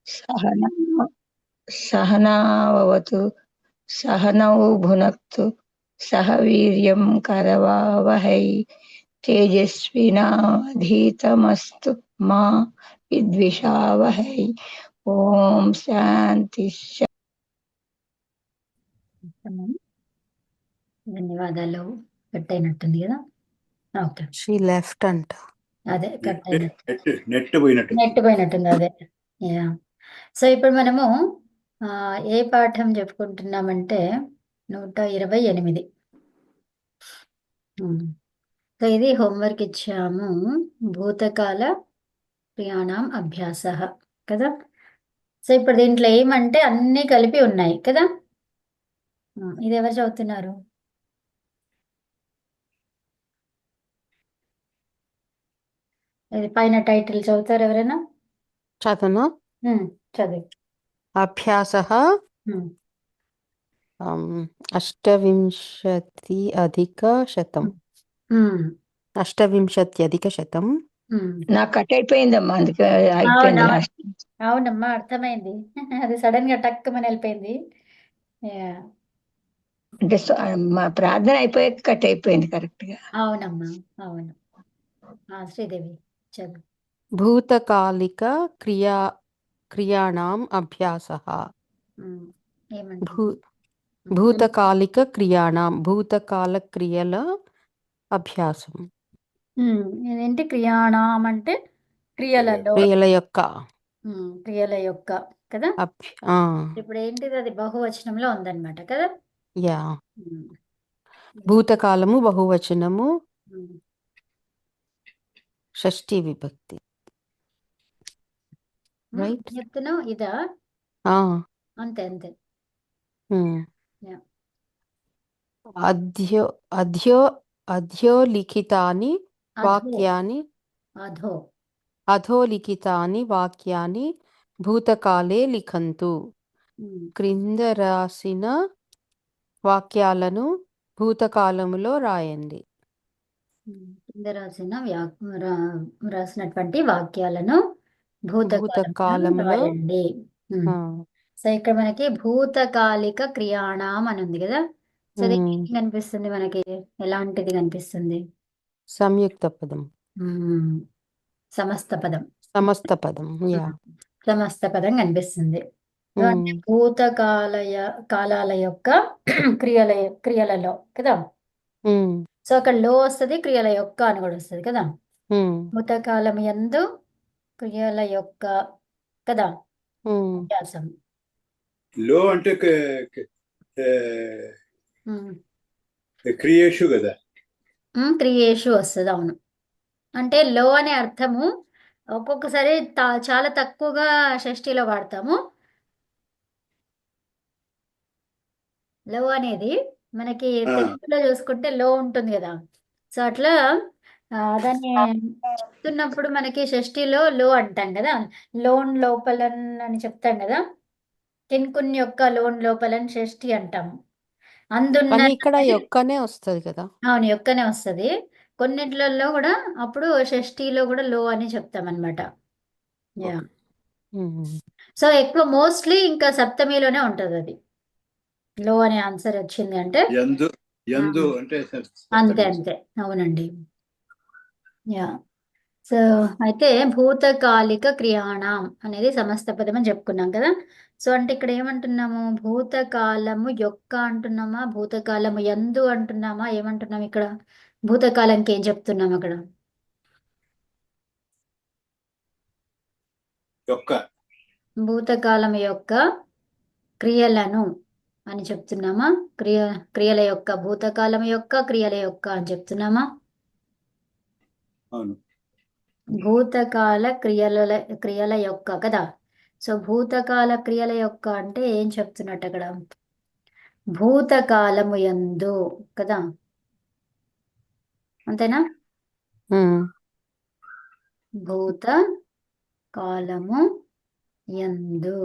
सहना सहनाववतु सहनौ भुनक्तु सह वीर्यं करवावहै तेजस्विनाधीतमस्तु मा विद्विषावहै ఓం శాంతి ధన్యవాదాలు. కట్ అయినట్టుంది కదా. ఓకే, షీ లెఫ్ట్ అంట. అదే కట్ అయినట్టు, నెట్ పోయినట్టు. నెట్ పోయినట్టుంది అదే. యా. సో ఇప్పుడు మనము ఏ పాఠం చెప్పుకుంటున్నామంటే 128. సో ఇది హోంవర్క్ ఇచ్చాము. భూతకాల క్రియాణం అభ్యాస కదా. సో ఇప్పుడు దీంట్లో ఏమంటే అన్నీ కలిపి ఉన్నాయి కదా. ఇది ఎవరు చదువుతున్నారు? ఇది పైన టైటిల్ చదువుతారు ఎవరైనా? చదవనా? చదువు. అభ్యాసః ఉమ్, 28,100. ఉమ్, 28,100. ఉమ్. నాకు కట్ అయిపోయిందమ్మా, అందుకే అయిపోయింది అవునవును, లాస్ట్. అవునమ్మా, అర్థమైంది. అది సడన్ గా టక్ మన వెళ్ళిపోయింది. యా. అంటే మా ప్రార్థన అయిపోయాక కట్ అయిపోయింది కరెక్ట్ గా. అవునమ్మా, అవును. శ్రీదేవి చదువు. భూతకాలిక క్రియాణం అభ్యాసః. ఏమంటుంది? భూతకాలిక క్రియాణం, భూతకాల క్రియల అభ్యాసం. ఇదేంటి క్రియాణం అంటే క్రియలలో, క్రియల యొక్క క్రియల యొక్క కదా. ఆ, ఇప్పుడు ఏంటిది, అది బహువచనంలో ఉందన్నమాట కదా. యా. ఉమ్, భూతకాలము బహువచనము, ఉమ్. షష్ఠీ విభక్తి. రైట్. చెప్తున్నావు ఇదా? ఆ, అంతే అంతే. యా. అధ్యోలిఖితాని అధో, వాక్యాని అధో. అధోలిఖితాని వాక్యాని భూతకాలే లిఖంతు. క్రింద రాసిన వాక్యాలను భూతకాలములో రాయండి. కింద రాసినటువంటి వాక్యాలను భూతకాలంలో భూతకాలంలో రాయండి. సో ఇక్కడ మనకి భూతకాలిక క్రియాణం అని ఉంది కదా. సో అది ఏం కనిపిస్తుంది మనకి? ఎలాంటిది కనిపిస్తుంది? సంయుక్త పదం, సమస్త పదం. సమస్త పదం. యా. సమస్త పదం కనిపిస్తుంది. సో అంటే కాలాల యొక్క క్రియలలో కదా. సో అక్కడ లో వస్తుంది, క్రియల యొక్క అని కూడా వస్తుంది కదా. భూతకాలం యందు క్రియల యొక్క కదా అభ్యాసం. లో అంటే క్రియేషు కదా. క్రియేషు వస్తుంది, అవును. అంటే లో అనే అర్థము ఒక్కొక్కసారి చాలా తక్కువగా షష్ఠిలో వాడతాము. లో అనేది మనకి తెలుగులో చూసుకుంటే లో ఉంటుంది కదా. సో అట్లా దాన్ని చెప్తున్నప్పుడు మనకి షష్ఠిలో లో అంటాం కదా. లోన్ లోపలన్ అని చెప్తాం కదా. కిన్కున్ యొక్క లోన్ లోపలన్ షష్ఠి అంటాము. అందున్న ఇక్కడ యొక్కనే వస్తుంది కదా. అవును, యొక్కనే వస్తుంది. కొన్నిట్లలో కూడా అప్పుడు షష్ఠిలో కూడా లో అని చెప్తామన్నమాట. యా. సో ఎక్కువ మోస్ట్లీ ఇంకా సప్తమిలోనే ఉంటది అది. లో అనే ఆన్సర్ వచ్చింది అంటే అంతే అంతే, అవునండి. యా. సో అయితే భూతకాలిక క్రియాణం అనేది సమస్త పదం అని చెప్పుకున్నాం కదా. సో అంటే ఇక్కడ ఏమంటున్నాము? భూతకాలము యొక్క అంటున్నామా, భూతకాలము యందు అంటున్నామా, ఏమంటున్నాం ఇక్కడ? భూతకాలంకి ఏం చెప్తున్నాం అక్కడ? భూతకాలం యొక్క క్రియలను అని చెప్తున్నామా? క్రియల యొక్క, భూతకాలం యొక్క క్రియల యొక్క అని చెప్తున్నామా? భూతకాల క్రియల యొక్క కదా. సో భూతకాల క్రియల యొక్క అంటే ఏం చెప్తున్నట్టు అక్కడ? భూతకాలము యందు కదా, అంతేనా? భూత కాలము యందు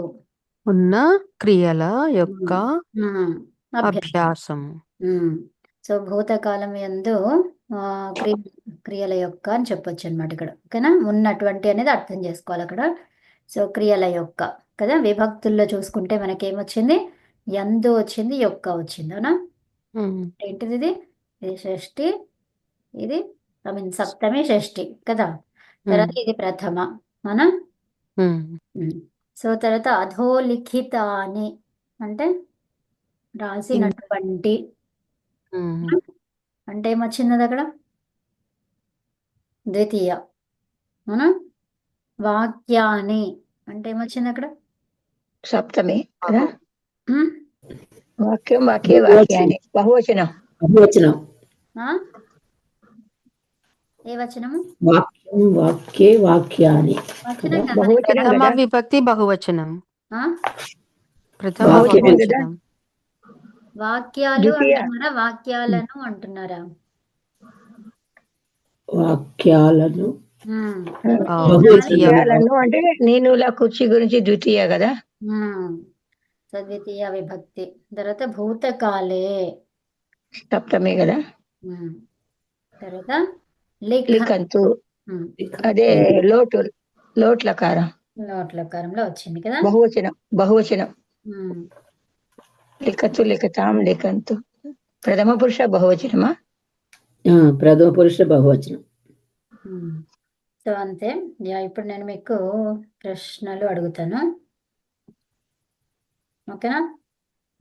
ఉన్న క్రియల యొక్క అభ్యాసం. సో భూతకాలం యందు క్రియల యొక్క అని చెప్పొచ్చు అనమాట ఇక్కడ. ఓకేనా? ఉన్నటువంటి అనేది అర్థం చేసుకోవాలి అక్కడ. సో క్రియల యొక్క కదా, విభక్తుల్లో చూసుకుంటే మనకేమొచ్చింది, యందు వచ్చింది, యొక్క వచ్చింది, అవునా? ఉమ్, ఏంటిది ఇది? ఇది షష్ఠి, ఇది సప్తమి షష్ఠి కదా. తర్వాత ఇది ప్రథమ, అవునా? ఉమ్, సో తర్వాత అధోలిఖితాని అంటే రాసినటువంటి, ఉమ్, అంటే ఏమొచ్చింది అది అక్కడ? ద్వితీయ, అవునా? వాక్యాని అంటే ఏమొచ్చింది అక్కడ? సప్తమి కదా. ఉమ్? వాక్యం వాక్యే వాక్యాన్ని బహువచనం. బహువచనం. ఆ? ఏ వచనము? వాక్యం వాక్యే వాక్యాని. వచనం కదా. బహువచనం ప్రథమ కదా. విభక్తి బహువచనం. ఆ? ప్రథమ బహువచనం కదా. బహువచనం. వాక్యాలు ద్వితీయ అంటున్నారా, వాక్యాలను అంటున్నారా? వాక్యాలను ఉమ్. ఆ, ద్వితీయ ద్వితీయ కాదు. వాక్యాలను అంటే నీనుల కుర్చీ గురించి ద్వితీయ కదా. ఉమ్. సో ద్వితీయ విభక్తి. తర్వాత భూతకాలే. సప్తమి కదా. ఉమ్. తర్వాత లిఖ. లిఖంతు ఉమ్. అదే లోట్లకారం నోట్లకారంలో వచ్చింది కదా. బహువచనం. ఉమ్. లిఖతు లిఖతాం లిఖంతు ప్రథమ పురుష బహువచనమా. ప్రథమ పురుష బహువచనం. ఉమ్. సో అంతే. ఇప్పుడు నేను మీకు ప్రశ్నలు అడుగుతాను, ఓకేనా?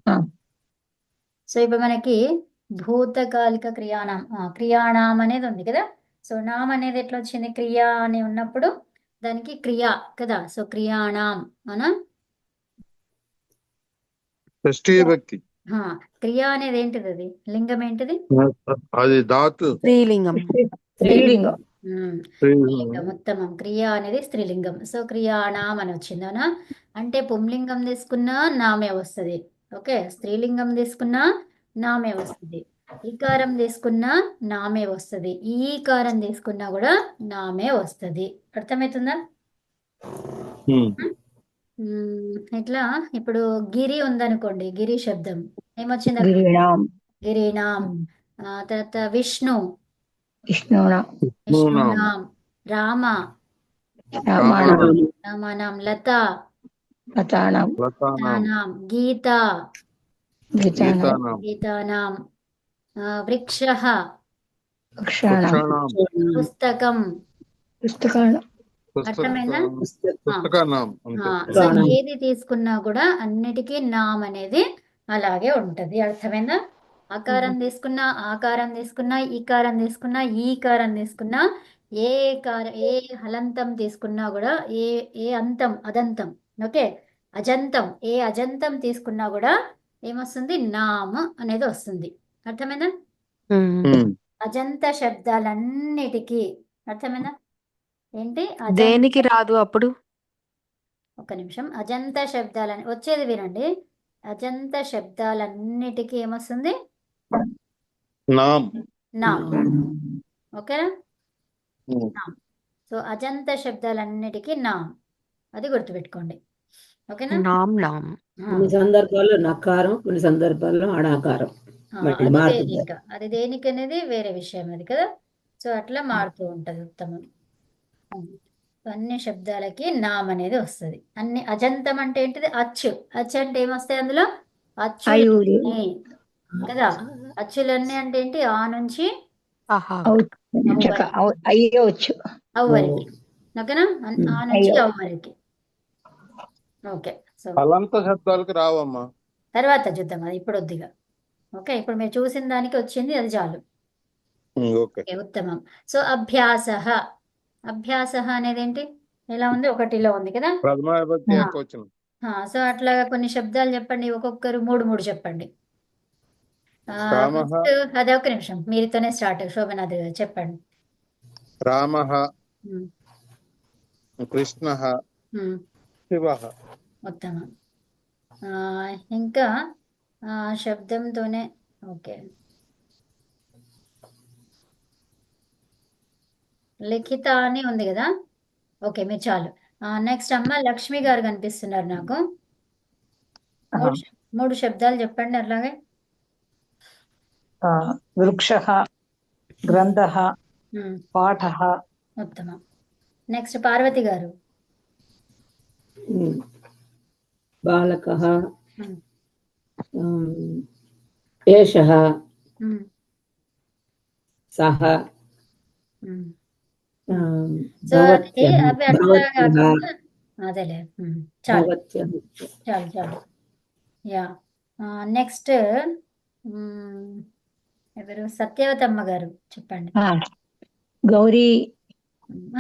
ఆ. సో ఇప్పుడు మనకి భూతకాలిక క్రియాణం అనేది ఉంది కదా. సో నామ్ అనేది ఎట్లా వచ్చింది? క్రియా అని ఉన్నప్పుడు దానికి క్రియా కదా. సో క్రియాణం అవునా. షష్ఠీ విభక్తి. క్రియా అనేది ఏంటిది? అది లింగం ఏంటిది? అది ధాతు. స్త్రీలింగం. స్త్రీలింగం. స్త్రీలింగం. ఉత్తమం. క్రియా అనేది స్త్రీలింగం. సో క్రియాణం అని వచ్చింది, అవునా. అంటే పుంలింగం తీసుకున్నా నామే వస్తుంది, ఓకే. స్త్రీలింగం తీసుకున్నా నామే వస్తుంది. ఈకారం తీసుకున్నా నామే వస్తుంది. ఈకారం తీసుకున్నా కూడా నామే వస్తుంది. అర్థమవుతుందా? ఇట్లా ఇప్పుడు గిరి ఉందనుకోండి, గిరి శబ్దం ఏమొచ్చింది అక్కడ? గిరీణాం గిరీనాం. తర్వాత విష్ణూనాం విష్ణునాం. రామ రామాణం రామానాం. లత లతానాం లతానాం. గీత గీతానాం గీతానాం. వృక్షః వృక్షాణాం పుస్తకం. పుస్తకాణం అర్థమైందా? పుస్తకానాం. సో ఏది తీసుకున్నా కూడా అన్నిటికీ నామ్ అనేది అలాగే ఉంటది. అర్థమైందా? ఆకారం తీసుకున్నా, ఆకారం తీసుకున్నా, ఈకారం తీసుకున్నా, ఈకారం తీసుకున్నా, ఏ హలంతం తీసుకున్నా కూడా, ఏ అంతం అదంతం, ఓకే, అజంతం, ఏ అజంతం తీసుకున్నా కూడా ఏమొస్తుంది? నామ్ అనేది వస్తుంది. అర్థమైందా? అజంత శబ్దాలన్నిటికీ అర్థమైందా? ఏంటి దేనికి రాదు అప్పుడు? ఒక్క నిమిషం. అజంత శబ్దాలని వచ్చేది వినండి. అజంత శబ్దాలన్నిటికీ ఏమొస్తుంది? నామ్. నామ్. ఓకేనా? నామ్. సో అజంత శబ్దాలన్నిటికీ నామ్, అది గుర్తుపెట్టుకోండి, ఓకేనా? నామ్ నామ్. కొన్ని సందర్భాల్లో నకారం, కొన్ని సందర్భాల్లో అడాకారం. అది దేనిక, అది దేనికి అనేది వేరే విషయం అది కదా. సో అట్లా మారుతూ ఉంటది. ఉత్తమం. అన్ని శబ్దాలకి నామ్ అనేది వస్తుంది. అన్ని అజంతం అంటే ఏంటిది? అచ్చు. అచ్చు అంటే ఏమొస్తాయి అందులో? అచ్చులన్నీ కదా. అచ్చులన్నీ అంటే ఏంటి? ఆ నుంచి అయ్యవచ్చు అవ్వరికి, ఓకేనా. ఆ నుంచి అవ్వరికి, ఓకే. సో అలంత శబ్దాలకు రావమ్మా. తర్వాత చూద్దాం, అది ఇప్పుడు వద్దిగా. ఓకే, ఇప్పుడు మీరు చూసిన దానికి వచ్చింది, అది చాలు. ఓకే. ఉత్తమం. సో అభ్యాస అనేది ఏంటి? ఎలా ఉంది? ఒకటిలో ఉంది కదా. ప్రథమ విభక్తి ఏకవచనం. సో అట్లా కొన్ని శబ్దాలు చెప్పండి, ఒక్కొక్కరు మూడు మూడు చెప్పండి. ఫస్ట్ అదే, ఒక నిమిషం, మీరితోనే స్టార్ట్. శోభనాథ్ గారు చెప్పండి. రామః, కృష్ణః, శివః. ఉత్తమం. ఇంకా శబ్దంతోనే, ఓకే. లిఖిత అని ఉంది కదా. ఓకే, మీరు చాలు. నెక్స్ట్ అమ్మ లక్ష్మి గారు కనిపిస్తున్నారు నాకు. మూడు శబ్దాలు చెప్పండి అట్లాగే. వృక్షః, గ్రంథః, పాఠః. ఉత్తమం. నెక్స్ట్ పార్వతి గారు. బాలకः ఉమ్, ఏషः ఉమ్, సः ఉమ్. సో అది భవత్యः అవి అట్లా భవత్యः కాకుండా అదేలే చాలు భవత్యः చాలు చాలు యా నెక్స్ట్ ఎవరు సత్యవతమ్మ గారు చెప్పండి. ఆ, గౌరీ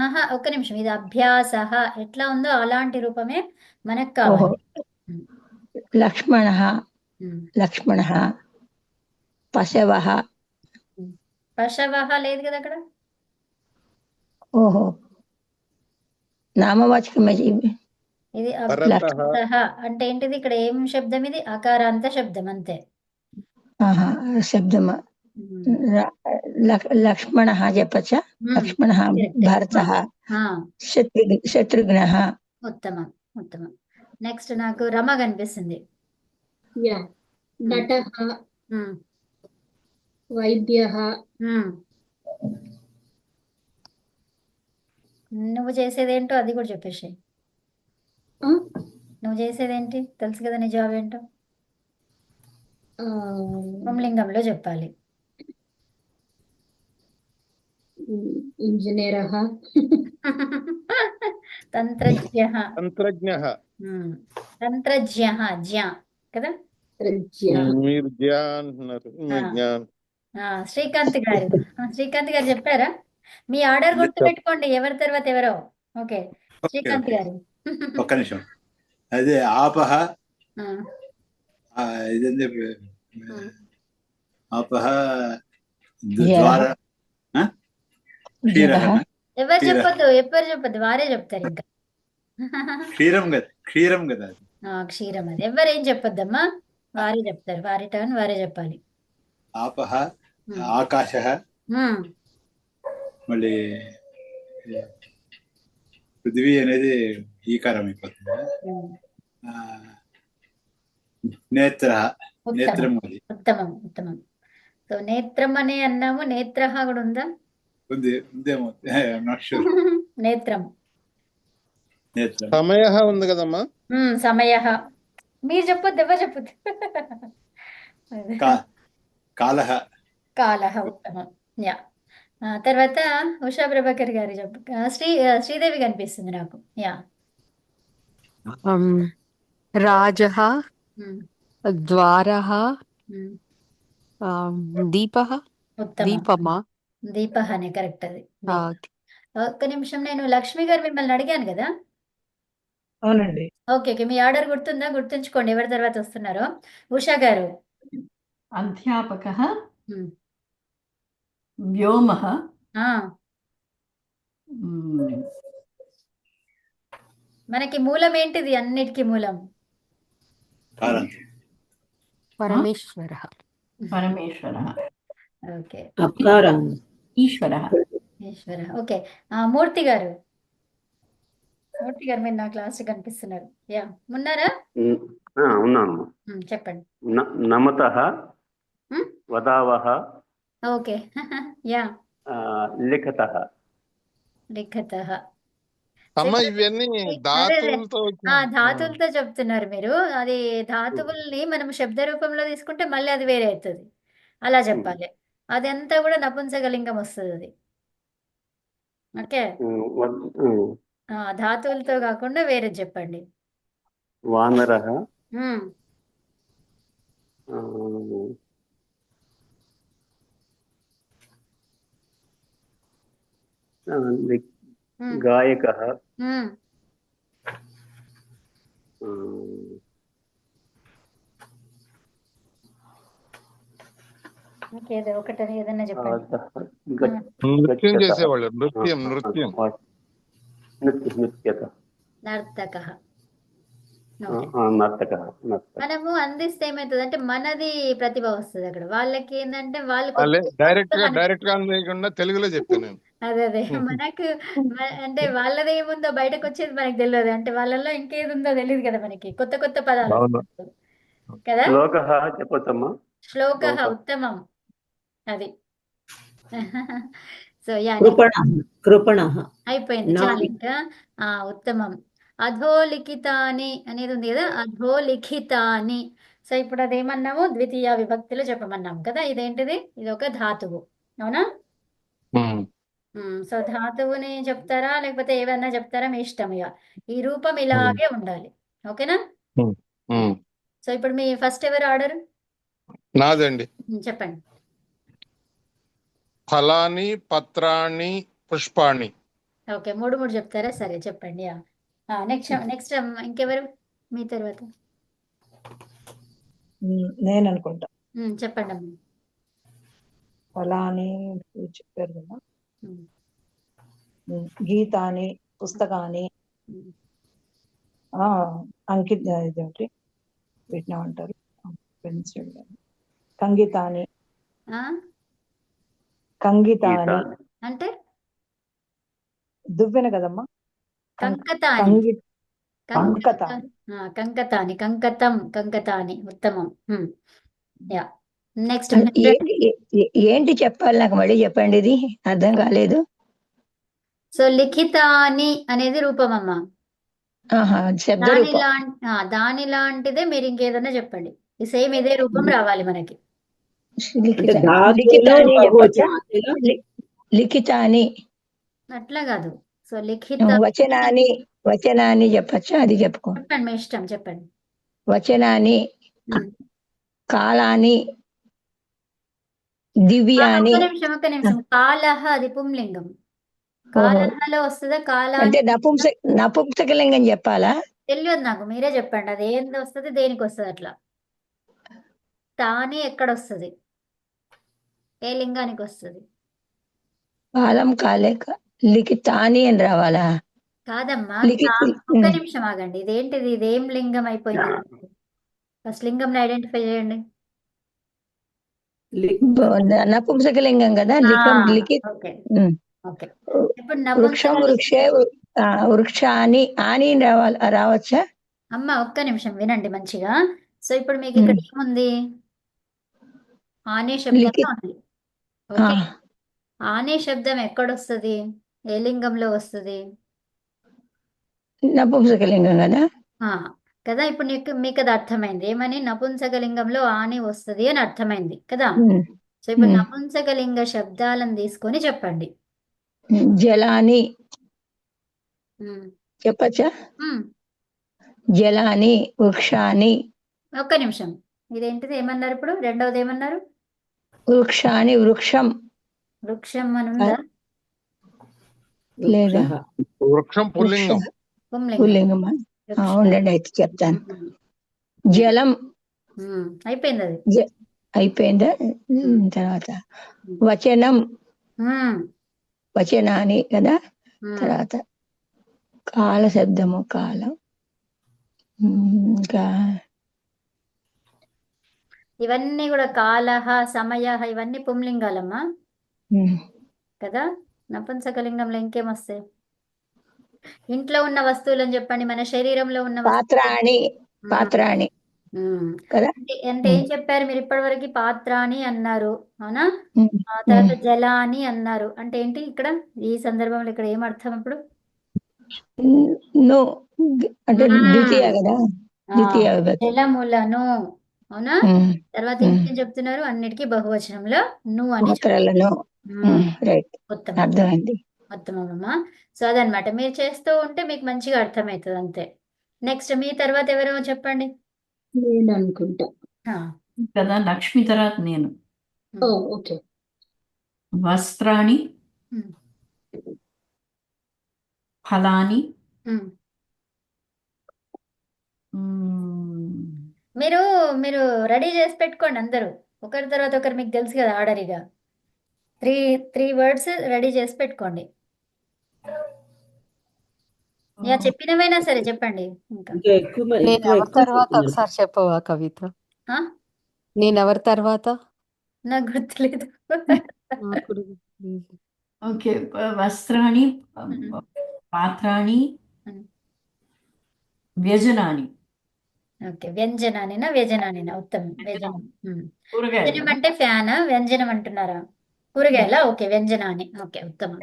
ఆహా ఒక్క నిమిషం, ఇది అభ్యాస ఎట్లా ఉందో అలాంటి రూపమే మనకు ఓహో కావాలి. ఉమ్, లక్ష్మణ ఉమ్, లక్ష్మణ పశవ ఉమ్. పశవః లేదు కదా అక్కడ. ఓహో నామవాచకమే ఇది భరతః అభ్యాస అంటే ఏంటిది? ఇక్కడ ఏం శబ్దం ఇది? అకారాంత శబ్దం అంతే. ఆహా శబ్దమ ఉమ్, లక్ష్మణ చెప్పచ్చా ఉమ్, లక్ష్మణ కరెక్టే. భరత ఆ, శత్రుఘ్న ఉత్తమం ఉత్తమం. నెక్స్ట్ నాకు రమ కనిపిస్తుంది. యా నటః ఉమ్, వైద్యः ఉమ్. నువ్వు చేసేదేంటో అది కూడా చెప్పేసి. ఆ, నువ్వు చేసేదేంటి తెలుసు కదా, నీ జాబ్ ఏంటో ఆ, పుంలింగంలో చెప్పాలి. ఇంజనీరः తంత్రజ్ఞ. తంత్రజ్ఞः తంత్రజ్ఞ జ్ఞ కదా. ప్రజ్ఞ మీరు జ్ఞాన్ అన్నారు మీ జ్ఞాన్ శ్రీకాంత్ గారు శ్రీకాంత్ గారు చెప్పారా? మీ ఆర్డర్ గుర్తు పెట్టుకోండి, ఎవరి తర్వాత ఎవరో. Okay Srikanth okay. గారు. ఒక్క నిమిషం. అదే ఆపహ ఆ, ఇదండి ఆపహ జ్ఞ. ద్వార క్షీర ఎవరు క్షీర. చెప్పొద్దు వారే చెప్తారు ఇంకా. క్షీరం కదా అది. క్షీరం అది ఎవరేం చెప్పొద్దమ్మా, వారే చెప్తారు, వారి టర్న్ వారే చెప్పాలి. ఆపహ ఉమ్, ఆకాశ ఉమ్, మళ్ళీ పృథివీ అనేది ఈకారం అయిపోతుంది. ఉమ్. నేత్ర ఉత్తమం నేత్రం అది ఉత్తమం ఉత్తమం. సో నేత్రం అనే అన్నాము, నేత్ర కూడా ఉందా? ఉందేమో నాట్ షూర్. నేత్రం. నేత్రం సమయ ఉంది కదమ్మా. సమయ. మీరు చెప్పొద్దు, ఎవరు చెప్పొద్దు. కాలహ కాలహ ఉత్తమం. యా తర్వాత ఉషా ప్రభాకర్ గారు చెప్పు. శ్రీదేవి కనిపిస్తుంది నాకు. యా రాజः ఉమ్, ద్వారः ఉమ్. దీపः ఉత్తమం. దీపమా దీప అనే కరెక్ట్ అది. ఆ, ఒక్క నిమిషం, నేను లక్ష్మి గారు మిమ్మల్ని అడిగాను కదా. అవునండి. ఓకే ఓకే, మీ ఆర్డర్ గుర్తుందా? గుర్తుంచుకోండి ఎవరి తర్వాత వస్తున్నారో. ఉషా గారు. అధ్యాపకः ఉమ్, వ్యోమः ఆ, మ్, మనకి మూలం ఏంటిది? అన్నిటికీ మూలం కారంతి పరమేశ్వరः పరమేశ్వరः ఓకే అకారం ఈశ్వరः ఈశ్వర. ఓకే మూర్తి గారు. మూర్తి గారు మీరు నా క్లాస్ కనిపిస్తున్నారు. యా ఉన్నారా? ఉన్నాను. చెప్పండి. నమతః ఉమ్, వదావః ఓకే యా లిఖతః లిఖతః. అమ్మ ఇవన్నీ ధాతువులతో ధాతువులతో చెప్తున్నారు మీరు. అది ధాతువుల్ని మనం శబ్ద రూపంలో తీసుకుంటే మళ్ళీ అది వేరే అవుతుంది, అలా చెప్పాలి. అదంతా కూడా నపుంసకలింగం వస్తుంది అది. ఓకే ధాతువులతో కాకుండా వేరే చెప్పండి. వానరః ఉమ్, ఉమ్, గాయకः ఉమ్. ఇంకేదో ఒకటని ఏదన్నా చెప్పండి. నృత్యం చేసేవాళ్ళు. నృత్యం నృత్యత నర్తకః. నర్తకः మనము అందిస్తే ఏమవుతుంది అంటే మనది ప్రతిభ వస్తుంది అక్కడ. వాళ్ళకి ఏంటంటే వాళ్ళు డైరెక్ట్ గా లేకుండా తెలుగులో చెప్పాను నేను. అదే మనకు అంటే వాళ్ళది ఏముందో బయటకు వచ్చేది మనకు తెలియదు. అంటే వాళ్ళలో ఇంకేది ఉందో తెలియదు కదా మనకి, కొత్త కొత్త పదాలు కదా. శ్లోకః చెప్పొచ్చమ్మా. శ్లోకః ఉత్తమం అది. సో యా కృపణః అయిపోయింది చాలు ఇంకా. ఉత్తమం. అధోలిఖితాని అనేది ఉంది కదా, అధోలిఖితాని. సో ఇప్పుడు అదేమన్నాము, ద్వితీయ విభక్తిలో చెప్పమన్నాం కదా. ఇదేంటిది, ఇది ఒక ధాతువు, అవునా? ఉమ్, సో ధాతువుని చెప్తారా లేకపోతే ఏవన్నా చెప్తారా, మీ ఇష్టం. ఇక ఈ రూపం ఇలాగే ఉండాలి, ఓకేనా? ఉమ్, ఉమ్. సో ఇప్పుడు మీ ఫస్ట్ ఎవరు ఆర్డర్ నాదండి. చెప్పండి. ఫలాని పత్రాణి పుష్పాణి. ఓకే, మూడు మూడు చెప్తారా? సరే చెప్పండి. నెక్స్ట్ ఇంకెవరు మీ తర్వాత? నేను అనుకుంటా. చెప్పండి అమ్మ. ఫలాని చెప్పారు కదా. ఉమ్, గీతాని, పుస్తకాని, ఉమ్. అంకిత ఇదేంటి వీటిని అంటారు, కంగితాని, ఆ? కంగితాని గీతాన్ని అంటే దువ్వెన కదమ్మా. కంకతాని. కంగి కంకత కంకతాని, కంకతం, కంకతాని. ఉత్తమం. Yeah, next. ఏంటి చెప్పాలి నాకు, మళ్ళీ చెప్పండి, ఇది అర్థం కాలేదు. సో లిఖితాని అనేది రూపం అమ్మా. ఆహా, శబ్ద దాని రూపం. దాని లాంటిదే మీరు ఇంకేదన్నా చెప్పండి, ఈ సేమ్ ఇదే రూపం రావాలి మనకి. అంటే లిఖిత ధాతువులో లిఖితాని చెప్పచ్చా? బహువచనం. లిఖితాని. అట్లా కాదు. సో లిఖిత వచనాని, వచనాని చెప్పచ్చా? అది చెప్పుకో. చెప్పండి, మీ ఇష్టం, చెప్పండి. వచనాని, ఉమ్. కాలాని, దివ్యాని. ఒక్క నిమిషం. కాలహ అది పుంలింగం. ఓహో, కాలహలో వస్తుందా, కాల అంటే నపుంసకలింగం చెప్పాలా? తెలియదు నాకు, మీరే చెప్పండి. అది ఏంది వస్తుంది, దేనికి వస్తుంది అట్లా. తాని ఎక్కడ వస్తుంది, ఏ లింగానికి వస్తుంది? కాలం కాలే లిఖితాని అని రావాలా? కాదమ్మా, లిఖిత. ఒక్క నిమిషం ఆగండి. ఇదేంటిది, ఇదేం లింగం అయిపోయింది? ఫస్ట్ లింగం ఐడెంటిఫై చేయండి. నపుంసకలింగం కదా. లిఖిత్. ఓకే, ఉమ్. ఓకే. ఇప్పుడు వృక్షం, వృక్షే, వృక్షాని, అని రావచ్చా? అమ్మ ఒక్క నిమిషం వినండి మంచిగా. సో ఇప్పుడు మీకు ఇక్కడ ఏముంది, ఆనే శబ్దం లిఖిత్. ఉంది. ఓకే, ఆనే శబ్దం ఎక్కడొస్తుంది, ఏ లింగంలో వస్తుంది? నపుంసకలింగం కదా. కదా. ఇప్పుడు మీకు అది అర్థమైంది, ఏమని? నపుంసకలింగంలో ఆని వస్తుంది అని అర్థమైంది కదా. సో ఇప్పుడు నపుంసకలింగ శబ్దాలను తీసుకొని చెప్పండి. జలాని చెప్పచ్చా? జలాని, వృక్షాని. ఒక్క నిమిషం, ఇదేంటిది ఏమన్నారు ఇప్పుడు? రెండవది ఏమన్నారు? వృక్షాని, వృక్షం. వృక్షం అని ఉందా? లేదా? వృక్షం పుల్లింగం. పుల్లింగమా? ఉండండి, అయితే చెప్తాను. జలం. అయిపోయింది అది. అయిపోయిందా? తర్వాత వచనం, వచనాని కదా. తర్వాత కాల శబ్దము, కాలం. ఇంకా ఇవన్నీ కూడా కాలహ, సమయ, ఇవన్నీ పుంలింగాలమ్మా కదా. నపుంసకలింగంలో ఇంకేమొస్తాయి? ఇంట్లో ఉన్న వస్తువులు అని చెప్పండి, మన శరీరంలో ఉన్న పాత్రాణి, పాత్రాణి కదా. అంటే ఏం చెప్పారు మీరు ఇప్పటివరకు? పాత్రాని అన్నారు, అవునా? తర్వాత జలాని అన్నారు. అంటే ఏంటి ఇక్కడ ఈ సందర్భంలో ఇక్కడ ఏం అర్థం ఇప్పుడు? అంటే ద్వితీయ కదా, ద్వితీయ విభక్తి. జలములను, అవునా? తర్వాత ఇంకేం చెప్తున్నారు? అన్నిటికీ బహువచనంలో ను అని. రైట్, అర్థమైంది. ఉత్తమమ్మా. సో అదనమాట, మీరు చేస్తూ ఉంటే మీకు మంచిగా అర్థమవుతుంది, అంతే. నెక్స్ట్ మీ తర్వాత ఎవరో చెప్పండి. నేను అనుకుంటా కదా. లక్ష్మి తర్వాత నేను. ఓకే. వస్త్రాణి, ఫలాని. మీరు రెడీ చేసి పెట్టుకోండి అందరూ, ఒకరి తర్వాత ఒకరు. మీకు తెలుసు కదా ఆర్డరీగా. త్రీ వర్డ్స్ రెడీ చేసి పెట్టుకోండి. చెప్పినవైనా సరే చెప్పండి. ఇంకా నేను ఎవరి తర్వాత ఒకసారి చెప్పవా కవిత? నేను ఎవరి తర్వాత? నాకు గుర్తులేదు. ఓకే. వస్త్రాణి, పాత్రాణి, వ్యజనాని. ఓకే, వ్యంజనానినా వ్యజనానినా? ఉత్తమం. వ్యజనం. కూరగాయలు వ్యజనం అంటే ఫ్యాన్, వ్యంజనం అంటున్నారా? కూరగాయల. ఓకే, వ్యంజనాని. ఓకే, ఉత్తమం.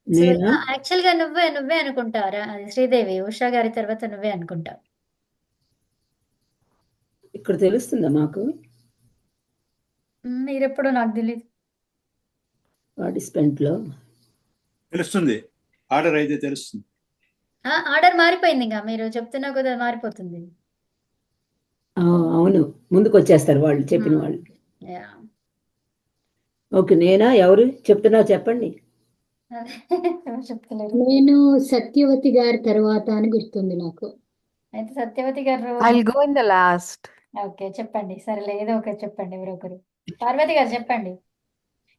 నేనా యాక్చువల్ గా నువ్వే అనుకుంటారా? అది శ్రీదేవి, ఉషా గారి తర్వాత నువ్వే అనుకుంటావు. ఇక్కడ తెలుస్తుందా మాకు మీరెప్పుడో నాకు తెలియదు. పార్టిసిపెంట్ లో? తెలుస్తుంది, ఆర్డర్ అయితే తెలుస్తుంది. ఆర్డర్ మారిపోయింది, ఇంకా మీరు చెప్తున్నా కదా మారిపోతుంది. అవును, ముందుకు వచ్చేస్తారు వాళ్ళు చెప్పిన వాళ్ళు. యా. ఓకే, నేనా? ఎవరు చెప్తున్నా చెప్పండి. అదే ఎవరు చెప్తలేరు. నేను సత్యవతి గారి తర్వాత అని గుర్తుంది నాకు. అయితే సత్యవతి గారు. I'll go in the last. Okay, చెప్పండి. సరేలే, ఏదో ఒకటి చెప్పండి ఎవరో ఒకరు. పార్వతి గారు చెప్పండి.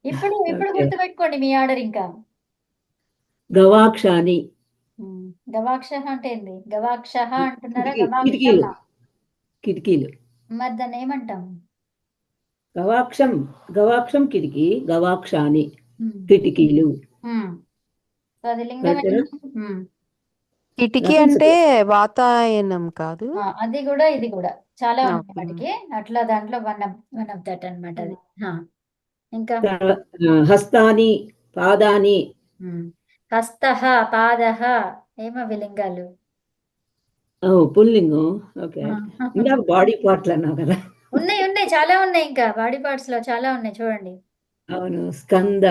ఇప్పుడు ఓకే. గుర్తుపెట్టుకోండి మీ ఆర్డర్ ఇంకా. గవాక్షాని. గవాక్ష అంటే ఏంది? గవాక్ష అంటున్నారా? కిటికీలు గవాక్ష. కిటికీలు. మరి దాన్ని ఏమంటాం? గవాక్షం కిటికీ, గవాక్షాని కిటికీలు. సో అది లింగం. కిటికీ అంటే వాతాయనం కాదు. అది కూడా ఇది కూడా చాలా ఉన్నాయి Okay. వాటికి. అట్లా దాంట్లో వన్ ఆఫ్ దట్ అన్నమాట అది. ఇంకా హస్తాని, పాదాని. హస్తః, పాదః ఏమవి లింగాలు? పుల్లింగం. ఓకే, ఇంకా బాడీ పార్ట్లు అన్నావు కదా. ఉన్నాయి చాలా ఉన్నాయి, ఇంకా బాడీ పార్ట్స్ లో చాలా ఉన్నాయి చూడండి. అవును, స్కంద.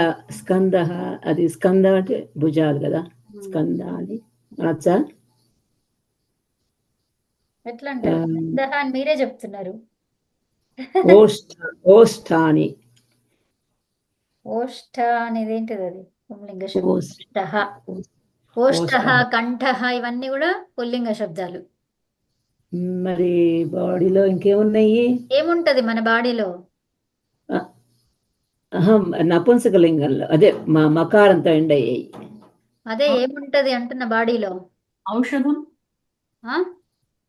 అది స్కంద అంటే భుజాలు కదా. స్కంద అని అనొచ్చా? ఎట్లా అంటారు? స్కందః అని మీరే చెప్తున్నారు. ఓష్ఠాని. ఓష్ఠ అనేది ఏంటిది? అది పుంలింగ శబ్దం. ఓష్ఠ. ఓష్ఠః, కంఠః ఇవన్నీ కూడా పుల్లింగ శబ్దాలు. మరి బాడీలో ఇంకేమున్నాయి? ఏముంటది మన బాడీలో? నపుంసకలింగంలో అదే మకారంతో ఎండ్ అయ్యాయి. అదే ఏముంటది అంటున్న బాడీలో? ఔషధం. ఆ?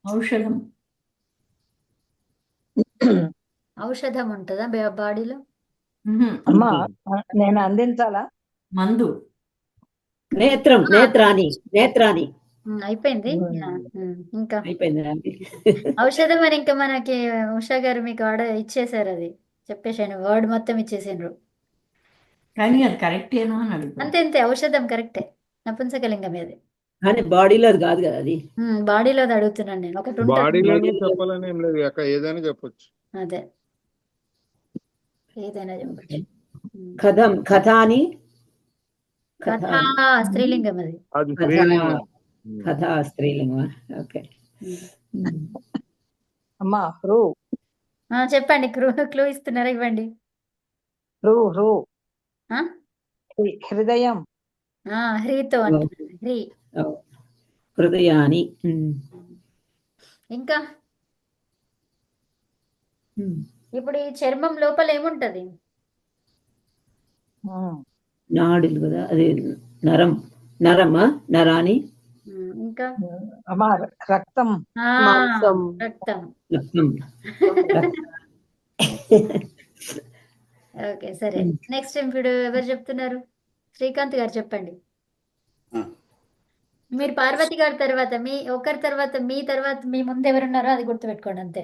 ఔషధం. ఔషధం ఉంటుందా బాడీలో? అమ్మా నేను అందించాలా? మందు. నేత్రాని. అయిపోయింది. ఇంకా అయిపోయింది. ఔషధం అని ఇంకా మనకి ఉషా గారు మీకు ఆర్డర్ ఇచ్చేసారు, అది చెప్పేసాను, వర్డ్ మొత్తం ఇచ్చేసిండ్రు. కానీ అది కరెక్టేనా అని అడుగుతాను. అంతే ఔషధం కరెక్టే, నపుంసకలింగం అది. కానీ బాడీలో అది కాదు కదా. అది బాడీలో అది అడుగుతున్నాను నేను. ఒకటి ఉంటుంది. బాడీలోనే చెప్పాలని ఏం లేదు, ఏదైనా చెప్పొచ్చు. అదే ఏదైనా చెప్పచ్చు. కథాని. కథా స్త్రీలింగం అది. అది స్త్రీలింగం. కథా స్త్రీలింగం. ఓకే. అమ్మా హ్రూ. చెప్పండి. క్లూ ఇస్తున్నారా? ఇవ్వండి. హ్రూ. ఆ? హృదయం. హ్రీతో అంటున్నారు. హ్రీ. హృదయాని. ఇంకా ఇప్పుడు ఈ చర్మం లోపల ఏముంటది? నాడులు కదా. అది నరాని. ఇంకా అమ్మా రక్తం. మాంసం. రక్తం. ఓకే, సరే. నెక్స్ట్ ఇప్పుడు ఎవరు చెప్తున్నారు? శ్రీకాంత్ గారు చెప్పండి. మీరు పార్వతి గారి తర్వాత ఒకరి తర్వాత మీ ముందు ఎవరున్నారో అది గుర్తుపెట్టుకోండి అంతే,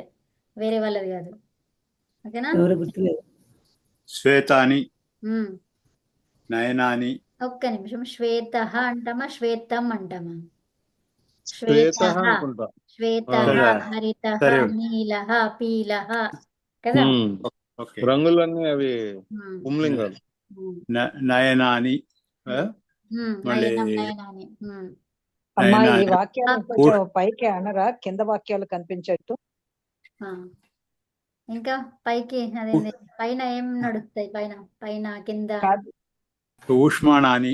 వేరే వాళ్ళది కాదు. ఓకేనా? ఎవరు గుర్తులేదు. శ్వేతాని, నయనాని. ఒక్క నిమిషం. శ్వేత అంటామా, శ్వేతం అంటామా? శ్వేత అనుకుంటా. శ్వేత, హరిత, నీలః, పీలః కదా. రంగులన్నీ అవి పుంలింగాలు. నయనాని. నయనాని. అమ్మా ఈ వాక్యాలు కొంచెం పైకి అనరా, కింద వాక్యాలు కనిపించేట్టు. ఇంకా పైకి అదేంటి, పైన ఏం నడుస్తాయి? పైన కింద. ఊష్మాణాని.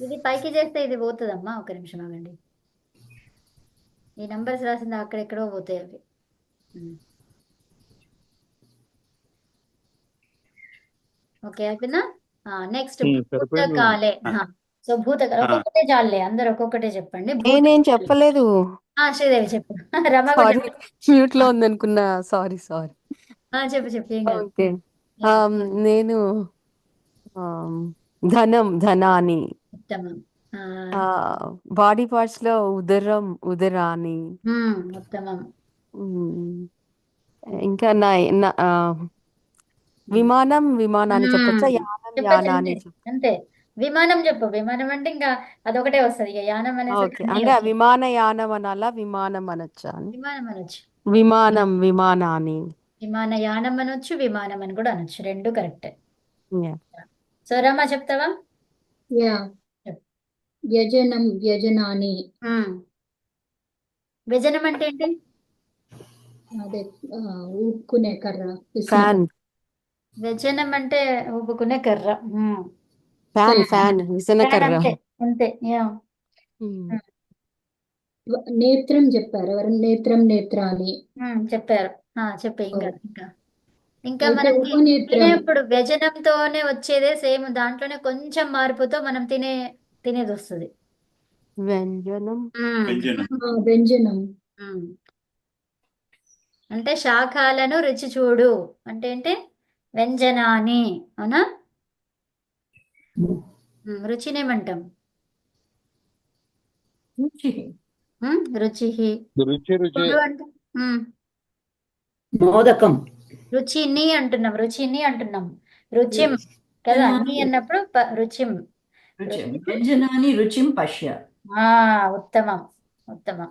ఇది పైకి చేస్తే ఇది పోతుందమ్మా. ఒక నిమిషం ఆగండి. ఈ నంబర్స్ రాసింది అక్కడెక్కడో పోతాయి అవి. ఓకే, అయిపోయిందా? నెక్స్ట్ భూతకాలే. సో భూతకాల ఒక్కొక్కటే చాలే, అందరు ఒక్కొక్కటే చెప్పండి. నేనేం చెప్పలేదు. శ్రీదేవి చెప్పు. రమ మ్యూట్ లో ఉంది అనుకున్నా. సారీ. చెప్పు. ఏం కాదు. ఓకే. నేను ధనాని. ఉత్తమం. బాడీ పార్ట్స్ లో ఉదరాని. ఉత్తమం. ఇంకా విమానాన్ని చెప్పచ్చా? యానం చెప్పచ్చు యానాని అంతే అంతే. విమానం చెప్పు. విమానం అంటే ఇంకా అదొకటే వస్తుంది. ఇక యానం అనేసరికి ఓకే, అన్నీ అంటే వస్తాయి. విమానయానం అనాలా, విమానం అనొచ్చా అని? విమానం అనొచ్చు, విమానాని. విమానయానం అనొచ్చు, విమానం అని కూడా అనొచ్చు, రెండు కరెక్ట్. Yeah. సో రమా చెప్తావా? యా చెప్పు. వ్యజనం వ్యజనాని వ్యజనం అంటే ఏంటి? అదే ఊపుకునే కర్ర విసన ఫ్యాన్ వ్యజనం అంటే ఊపుకునే కర్ర. ఫ్యాన్ ఫ్యాన్ ఫ్యాన్ ఫ్యాన్ విసనకర్ర. అంతే అంతే. యా. నేత్రం చెప్పారు ఎవరు? నేత్రం నేత్రాని. చెప్పారు. చెప్పే ఇంకా ఇంకా ఇంకా అయితే మనకి ఉపనేత్రం తినేప్పుడు వ్యజనంతోనే వచ్చేదే సేమ్, దాంట్లోనే కొంచెం మార్పుతో మనం తినేది వస్తుంది. వ్యంజనం. వ్యంజనం. వ్యంజనం. అంటే శాఖాలను రుచి చూడు అంటే ఏంటి? వ్యంజనాని. అవునా? రుచినేమంటాం? రుచి రుచి. రుచి రుచి చూడు అంటే మోదకం. రుచిని అంటున్నాం, రుచిని అంటున్నాం. రుచిం కదా, నీ అన్నప్పుడు రుచిం. రుచి వ్యഞ്జనాని రుచిం పశ్య. ఉత్తమం ఉత్తమం.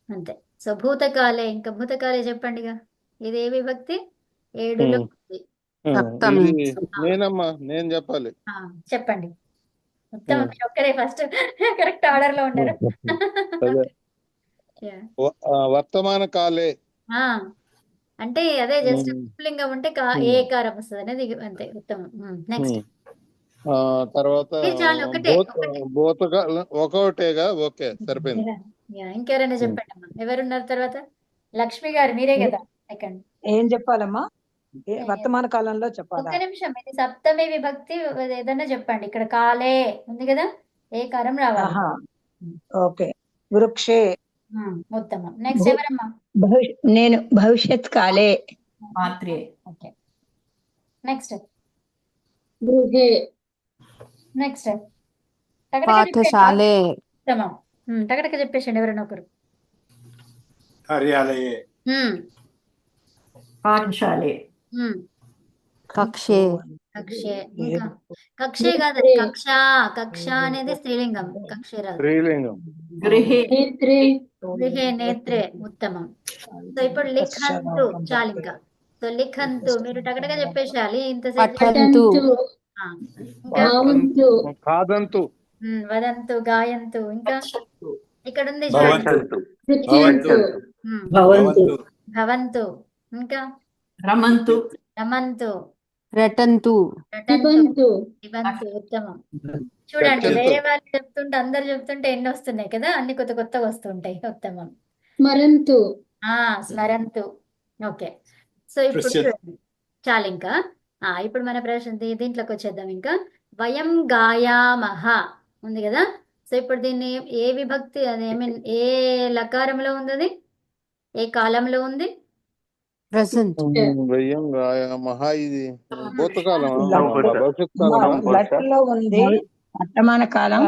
అంతే. సో భూతకాలే, ఇంకా భూతకాలే చెప్పండి. ఇక ఇది ఏ విభక్తి? 7లో ఉంది. సప్తమి. ఇది నేనమ్మా, నేను చెప్పాలి. చెప్పండి. ఉత్తమం. మీరు ఒక్కరే ఫస్ట్ కరెక్ట్ ఆర్డర్ లో ఉన్నారు. అదే వర్తమాన కాలే. అంటే అదే జస్ట్ పుల్లింగం ఉంటే ఏకారం వస్తుంది అనేది అంతే. ఉత్తమం. నెక్స్ట్ తర్వాత చాలు ఒకటే. ఒకటేగా. ఓకే, సరిపోయింది. ఇంకెవరైనా చెప్పండి అమ్మా. ఎవరున్నారు తర్వాత? లక్ష్మి గారు మీరే కదా సెకండ్. ఏం చెప్పాలమ్మా? వర్తమాన కాలంలో చెప్పాలా? ఒక్క నిమిషం. ఇది సప్తమి విభక్తి ఏదైనా చెప్పండి. ఇక్కడ కాలే ఉంది కదా, ఏకారం రావాలి. ఓకే. వృక్షే. ఉత్తమం. నెక్స్ట్ ఎవరమ్మా? నేను భవిష్యత్ కాలే. పాత్రే. ఓకే. నెక్స్ట్ గృహే. నెక్స్ట్ పాఠశాలే. ఉత్తమం. టకటక చెప్పేసండి ఎవరైనా ఒకరు. కార్యాలయే. పాఠశాలే. కక్షే. కక్షే. ఇంకా కక్షే కాదు, కక్ష. కక్ష అనేది స్త్రీలింగం, కక్షే రాదు. స్త్రీలింగం. గృహే. నేత్రే. గృహే నేత్రే. ఉత్తమం. సో ఇప్పుడు లిఖంతు చాలు. ఇంకా సో లిఖంతు మీరు టకటగా చెప్పేసేయాలి. ఇంతసేపు పఠంతు. భావంతు. కాదంతు. వదంతు, గాయంతు. ఇంకా ఇక్కడ ఉంది భవంతు. పృథ్యంతు. భవంతు. భవంతు. ఇంకా రమంతు. రమంతు, రటంతు. పిబంతు. ఇవంతు. ఉత్తమం. చూడండి, వేరే వాళ్ళు చెప్తుంటే అందరు చెప్తుంటే ఎన్ని వస్తున్నాయి కదా, అన్ని కొత్త కొత్తగా వస్తుంటాయి. ఉత్తమం. స్మరంతు. స్మరంతు. ఓకే. సో ఇప్పుడు చూడండి చాలు. ఇంకా ఇప్పుడు మన ప్రశ్న దీంట్లోకి వచ్చేద్దాం. ఇంకా వయం గాయామహ ఉంది కదా. సో ఇప్పుడు దీన్ని ఏ విభక్తి, ఐ మీన్ ఏ లకారంలో ఉంది, అది ఏ కాలంలో ఉంది? ప్రెసెంట్. మహా ఇది భూతకాలం, భవిష్యత్ లట్లో ఉంది. వర్తమాన కాలం.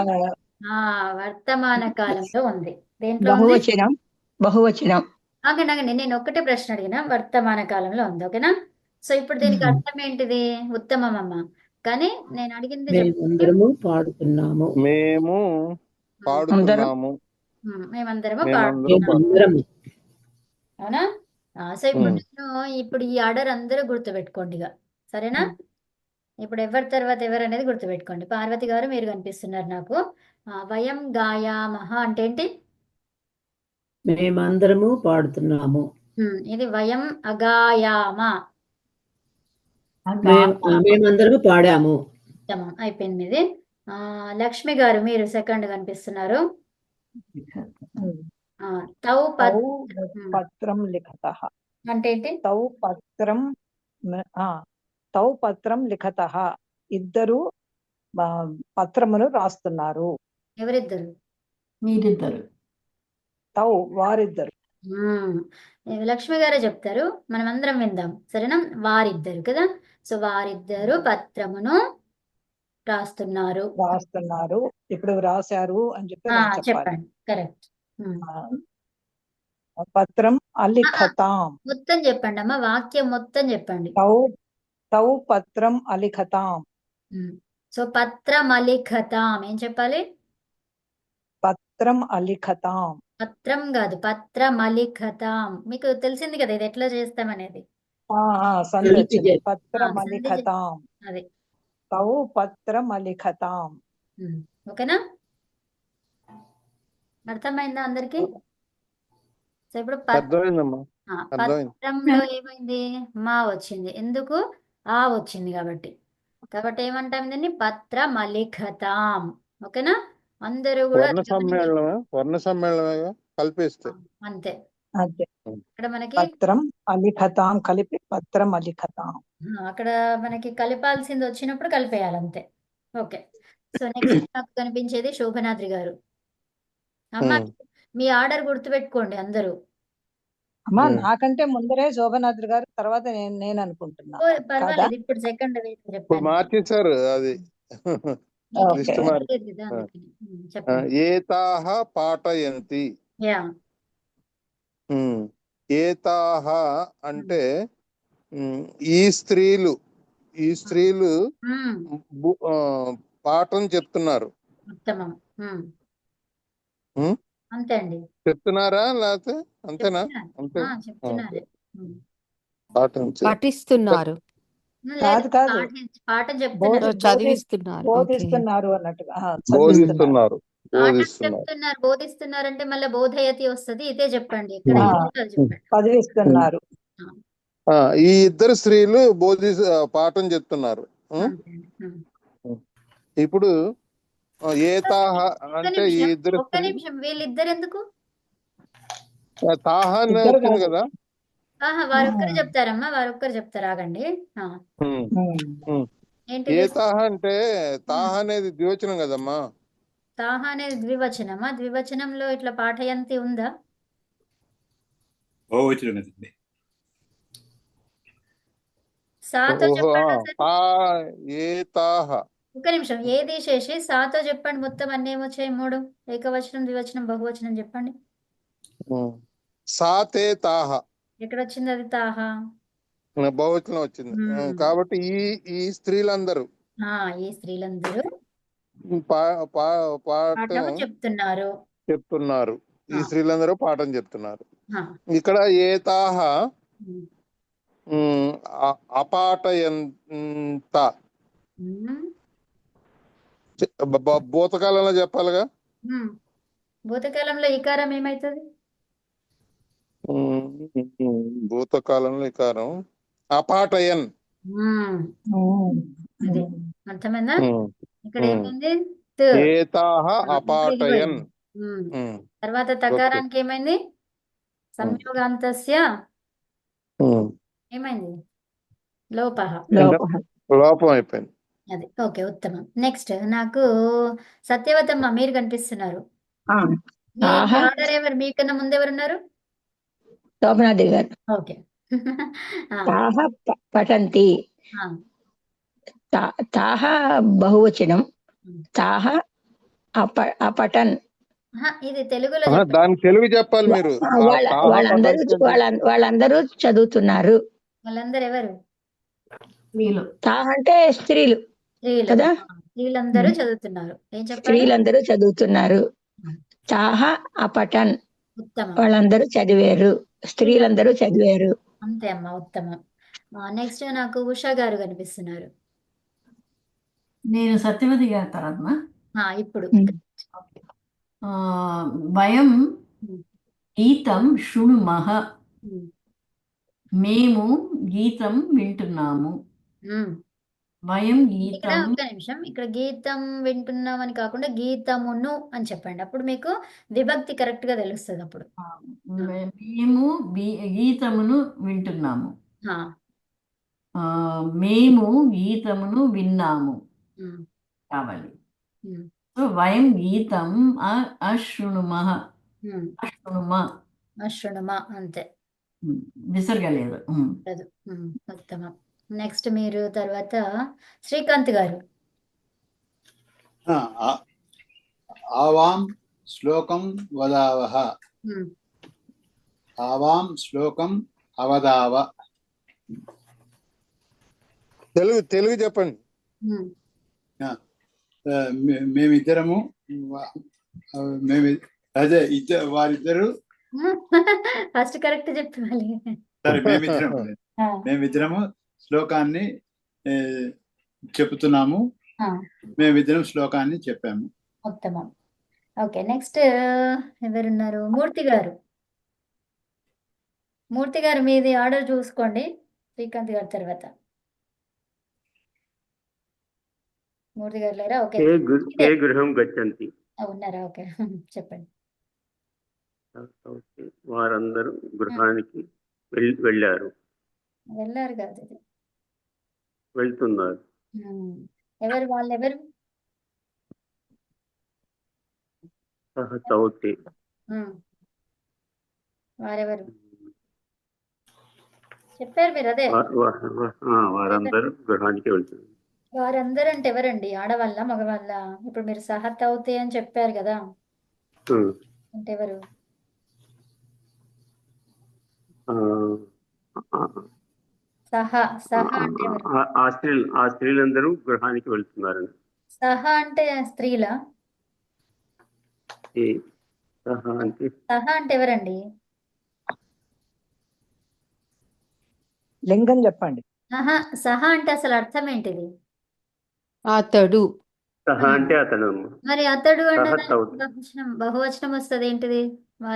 వర్తమాన కాలంలో ఉంది. దేంట్లో ఉంది? బహువచనం. బహువచనం. ఆగండి, నేను ఒక్కటే ప్రశ్న అడిగినా. వర్తమాన కాలంలో ఉంది. ఓకేనా? సో ఇప్పుడు దీనికి అర్థం ఏంటిది? ఉత్తమం అమ్మ. కానీ నేను అడిగింది మేమందరము పాడుతున్నాము. మేము పాడుతున్నాము. మేమందరము మేమందరము. పాడుతున్నాము. అవునా? సో ఇప్పుడు ఈ ఆర్డర్ అందరూ గుర్తుపెట్టుకోండి ఇక. సరేనా? ఇప్పుడు ఎవరి తర్వాత ఎవరు అనేది గుర్తుపెట్టుకోండి. పార్వతి గారు మీరు కనిపిస్తున్నారు నాకు. వయం గాయామహ అంటే ఏంటి? మేమందరము పాడుతున్నాము. ఇది వయం అగాయామ. మేమందరము పాడాము. అయిపోయింది ఇది. లక్ష్మి గారు మీరు సెకండ్ కనిపిస్తున్నారు. తౌ పత్రం లిఖతః అంటే ఏంటి? తౌ పత్రం లిఖతః. ఇద్దరు పత్రమును రాస్తున్నారు. ఎవరిద్దరు? మీరిద్దరు. తౌ వారిద్దరు. లక్ష్మి గారే చెప్తారు, మనం అందరం విందాం. సరేనా? వారిద్దరు కదా. సో వారిద్దరు పత్రమును రాస్తున్నారు. ఇప్పుడు రాశారు అని చెప్పి చెప్పండి. కరెక్ట్. పత్రం అలిఖతాం. మొత్తం చెప్పండి అమ్మా, వాక్యం మొత్తం చెప్పండి. తౌ పత్రం అలిఖతాం. సో పత్రమలిఖతాం ఏం చెప్పాలి? పత్రం అలిఖతాం. పత్రం కాదు, పత్రమలిఖతాం. మీకు తెలిసింది కదా ఇది ఎట్లా చేస్తామనేది. సంధి కలిపి వచ్చింది. చేస్తాం. పత్రం సంధి అలిఖతాం. అది తౌ పత్రం అలిఖతాం. ఓకేనా? అర్థమైందా అందరికి? సో ఇప్పుడు అర్థమైందమ్మా, అర్థమైంది. పత్రంలో ఏమైంది? మా వచ్చింది. ఎందుకు? ఆ వచ్చింది కాబట్టి. కాబట్టి ఏమంటాం దీన్ని? పత్రమలిఖతాం. ఓకేనా? అందరూ కూడా వర్ణ సమ్మేళనమే కలిపేస్తే అంతే. అంతే. ఇక్కడ మనకి పత్రం అలిఖతాం కలిపి పత్రం అలిఖతాం. అక్కడ మనకి కలిపాల్సింది వచ్చినప్పుడు కలిపేయాలి అంతే. ఓకే. సో నెక్స్ట్ నాకు కనిపించేది శోభనాద్రి గారు. అమ్మ మీ ఆర్డర్ గుర్తుపెట్టుకోండి అందరూ. అమ్మా నాకంటే ముందరే శోభనాద్రి గారు, తర్వాత నేను అనుకుంటున్నా. పర్వాలేదు, ఇప్పుడు సెకండ్ ఇప్పుడు చెప్పండి. మార్చేశారు అది. లిస్ట్ మార్చి చెప్పండి. ఏతాహ పాఠయంతి. యా ఏతాహ అంటే ఈ స్త్రీలు పాఠం చెప్తున్నారు. ఉత్తమం. అంతే అండి. చెప్తున్నారా లేకపోతే అంతేనా? అంతే. చెప్తున్నారు. పాటిస్తున్నారు. కాదు కాదు, పాఠం చెప్తున్నారు. చదివిస్తున్నారు. బోధిస్తున్నారు అన్నట్టుగా. బోధిస్తున్నారు. బోధిస్తున్నారు అంటే మళ్ళీ బోధయతి వస్తుంది. ఇదే చెప్పండి. ఇక్కడ చెప్పండి. చదివిస్తున్నారు. ఈ ఇద్దరు స్త్రీలు పాఠం చెప్తున్నారు. ఇప్పుడు ఏతాహ అంటే ఈ ఇద్దరు ఒక్క నిమిషం, వీళ్ళిద్దరు ఎందుకు? తాహ అని వచ్చింది కదా. వారొక్కరు చెప్తారమ్మా, వారొక్కరు చెప్తారు. ఆగండి. ఏంటి ఏతాహ అంటే తాహ అనేది ద్వివచనం కదమ్మా. తాహ అనేది ద్వివచనమా? ద్వివచనంలో ఇట్లా పాఠయంతి ఉందా? బహువచనం కదండి. సాతో చెప్పండి. ఏతాహ ఒక్క నిమిషం, ఏది శేషి సాతో చెప్పండి. మొత్తం అన్ని ఏమొచ్చాయి? 3. ఏకవచనం, ద్వివచనం, బహువచనం చెప్పండి. సాతే తాహ ఎక్కడ వచ్చింది అది? తాహ బహువచనం వచ్చింది. కాబట్టి ఈ స్త్రీలందరూ ఈ స్త్రీలందరూ పాఠం చెప్తున్నారు. ఈ స్త్రీలందరూ పాఠం చెప్తున్నారు. ఇక్కడ ఏతాహ అపాఠయంత. భూతకాలంలో చెప్పాలిగా. భూతకాలంలో ఈకారం ఏమైతుంది? భూతకాలంలో ఈకారం అపాఠయన్. అది అర్థమైందా? ఇక్కడ ఏమైంది? ఏతాహ అపాఠయన్. తర్వాత తకారానికి ఏమైంది? సంయోగాంతస్య ఏమైంది? లోపం అయిపోయింది. అది ఓకే, ఉత్తమం. నెక్స్ట్ నాకు సత్యవతమ్మ మీరు కనిపిస్తున్నారు. ఆర్డర్ ఎవరు? మీకన్నా ముందు ఎవరున్నారు? శోభనాద్రి గారు. ఓకే. తాహ పఠంతి. తాహ బహువచనం. తాహ అపఠన్. ఇది తెలుగులో దాని తెలుగు చెప్పాలి మీరు. వాళ్ళందరూ చదువుతున్నారు. వాళ్ళందరూ ఎవరు? తాహ అంటే స్త్రీలు కదా. స్త్రీలందరూ చదువుతున్నారు. ఏం చెప్పాలి? స్త్రీలందరూ చదువుతున్నారు. తాహ అపఠన్. వాళ్ళందరూ చదివారు. స్త్రీలందరూ చదివారు. అంతే అమ్మా, ఉత్తమం. నెక్స్ట్ నాకు ఉషా గారు కనిపిస్తున్నారు. నేను సత్యవతి గారి తర్వాత ఇప్పుడు వయం గీతం శృణుమః. మేము గీతం వింటున్నాము. వయం ఇక్కడ గీతం. ఒక్క నిమిషం, ఇక్కడ గీతం వింటున్నాం అని కాకుండా గీతమును అని చెప్పండి. అప్పుడు మీకు విభక్తి కరెక్ట్ గా తెలుస్తుంది. అప్పుడు మేము గీతమును వింటున్నాము. మేము గీతమును విన్నాము కావాలి. సో వయం గీతం అశృణుమః. అశృణుమ అంతే, విసర్గలేదు. ఉత్తమం. నెక్స్ట్ మీరు తర్వాత శ్రీకాంత్ గారు. ఆవాం శ్లోకం వదావహ. ఆవాం శ్లోకం అవదావ. తెలుగు చెప్పండి. మేమిద్దరము అదే వారిద్దరు ఫస్ట్ కరెక్ట్ చెప్పాలి. సరే మేమిద్దరము శ్లోకాన్ని చెబుతున్నాము. మేమిద్దరం శ్లోకాన్ని చెప్పాము. ఉత్తమం. ఓకే, నెక్స్ట్ ఎవరున్నారు? మూర్తి గారు. మూర్తి గారు మీది ఆర్డర్ చూసుకోండి, శ్రీకాంత్ గారి తర్వాత. మూర్తి గారు లేరా? ఓకే, ఏ గృహం గచ్చంతి. ఉన్నారా? ఓకే, చెప్పండి. వారందరూ గృహానికి వెళ్ళారు. వెళ్ళారు కాదు, ఇది వెళ్తున్నారు. ఎవరు? వాళ్ళెవరు? చౌతి. వారెవరు చెప్పారు మీరు? అదే వారందరూ గృహానికి వెళ్తున్నారు. వారందరూ అంటే ఎవరండి? ఆడవాళ్ళ, మగవాళ్ళ? ఇప్పుడు మీరు సహత్ అవుతే అని చెప్పారు కదా, అంటే ఎవరు? సహా అంటే ఎవరు? ఆ స్త్రీలందరూ గృహానికి వెళ్తున్నారు. సహా అంటే స్త్రీలా? సహా అంటే ఎవరండి? లింగం చెప్పండి. సహా అంటే అసలు అర్థం ఏంటిది? అతడు. సహా అంటే అతడు. మరి అతడు అంటే బహువచనం వస్తుంది ఏంటిది?